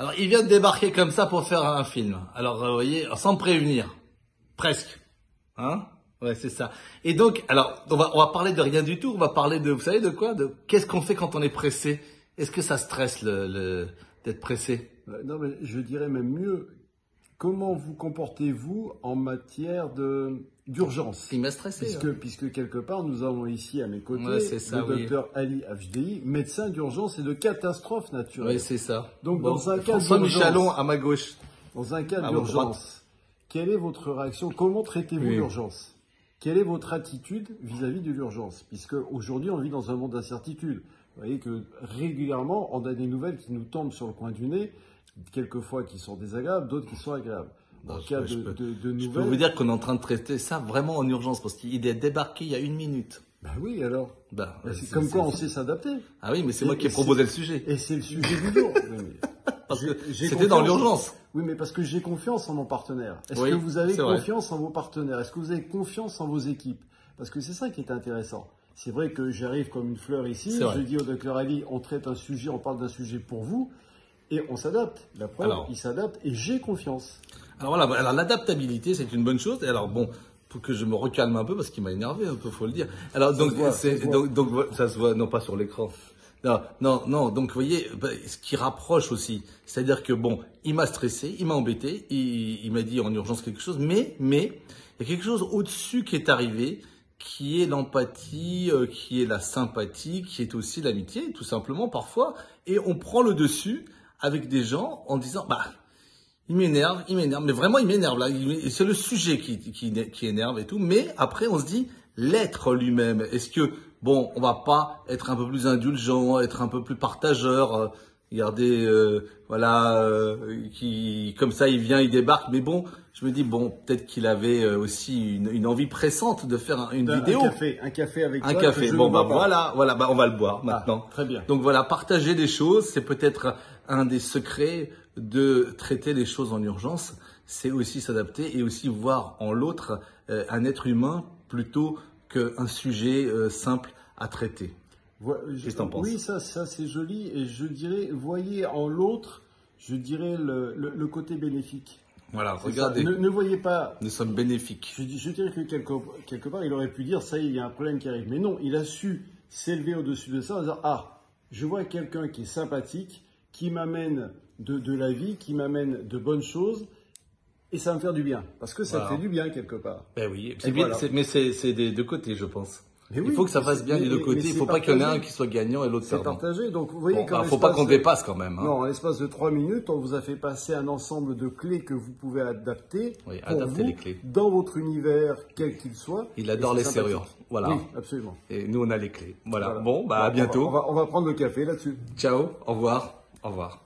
Alors, il vient de débarquer comme ça pour faire un film. Alors, vous voyez, sans me prévenir. Presque. Hein? Ouais, c'est ça. Et donc, alors, on va parler de rien du tout. On va parler de, vous savez de quoi? De qu'est-ce qu'on fait quand on est pressé? Est-ce que ça stresse d'être pressé? Non, mais je dirais même mieux. Comment vous comportez-vous en matière d'urgence? Il m'a stressé. Puisque quelque part, nous avons ici à mes côtés ça, le docteur Ali Afjdei, médecin d'urgence et de catastrophe naturelle. Oui, c'est ça. Donc, bon, dans un cas François d'urgence, Michalon à ma gauche. Dans un cas d'urgence, quelle est votre réaction? Comment traitez-vous l'urgence? Quelle est votre attitude vis-à-vis de l'urgence? Puisque aujourd'hui, on vit dans un monde d'incertitude. Vous voyez que régulièrement, on a des nouvelles qui nous tombent sur le coin du nez, quelquefois qui sont désagréables, d'autres qui sont agréables. Dans le cas de nouvelles... Je peux vous dire qu'on est en train de traiter ça vraiment en urgence, parce qu'il est débarqué il y a 1 minute. Ben oui, alors. C'est comme quoi on sait s'adapter. Ah oui, mais c'est moi qui ai proposé le sujet. Et c'est le sujet du jour. Parce que c'était dans l'urgence. Oui, mais parce que j'ai confiance en mon partenaire. Est-ce que vous avez confiance en vos partenaires? Est-ce que vous avez confiance en vos équipes? Parce que c'est ça qui est intéressant. C'est vrai que j'arrive comme une fleur ici. Je dis au docteur Ali, on traite un sujet, on parle d'un sujet pour vous. Et on s'adapte. La preuve, il s'adapte et j'ai confiance. Alors voilà, alors l'adaptabilité, c'est une bonne chose. Et alors bon, pour que je me recalme un peu, parce qu'il m'a énervé un peu, faut le dire. Alors donc ça se voit, non pas sur l'écran. Non. Donc vous voyez, ce qui rapproche aussi, c'est-à-dire que bon, il m'a stressé, il m'a embêté, il m'a dit en urgence quelque chose, mais il y a quelque chose au-dessus qui est arrivé, qui est l'empathie, qui est la sympathie, qui est aussi l'amitié, tout simplement parfois. Et on prend le dessus avec des gens en disant, il m'énerve, mais vraiment il m'énerve là. C'est le sujet qui énerve et tout. Mais après on se dit, l'être lui-même, est-ce que, bon, on va pas être un peu plus indulgent, être un peu plus partageur, regardez, comme ça il vient, il débarque. Mais bon, je me dis, bon, peut-être qu'il avait aussi une envie pressante de faire une vidéo. Un café avec toi. Un café. Bon, voilà, on va le boire maintenant. Très bien. Donc voilà, partager des choses, c'est peut-être un des secrets de traiter les choses en urgence. C'est aussi s'adapter et aussi voir en l'autre un être humain plutôt qu'un sujet simple à traiter. Qu'est-ce que t'en penses? Oui, ça c'est joli et je dirais, voyez en l'autre, je dirais le côté bénéfique. Voilà, regardez. Ne voyez pas. Nous sommes bénéfiques. Je dirais que quelque part, il aurait pu dire, ça y est, il y a un problème qui arrive. Mais non, il a su s'élever au-dessus de ça en disant, je vois quelqu'un qui est sympathique, qui m'amène de la vie, qui m'amène de bonnes choses. Et ça va me faire du bien. Parce que ça fait du bien quelque part. Ben oui, mais c'est des deux côtés, je pense. Il faut que ça fasse bien des deux côtés. Il ne faut pas qu'il y en ait un qui soit gagnant et l'autre perdant. C'est partagé. Donc, vous voyez il ne faut pas qu'on dépasse quand même. Non, en l'espace de 3 minutes, on vous a fait passer un ensemble de clés que vous pouvez adapter. Oui, adapter les clés. Dans votre univers, quel qu'il soit. Il adore les serrures. Voilà. Oui, absolument. Et nous, on a les clés. Voilà. Bon, à bientôt. On va prendre le café là-dessus. Ciao. Au revoir. Au revoir.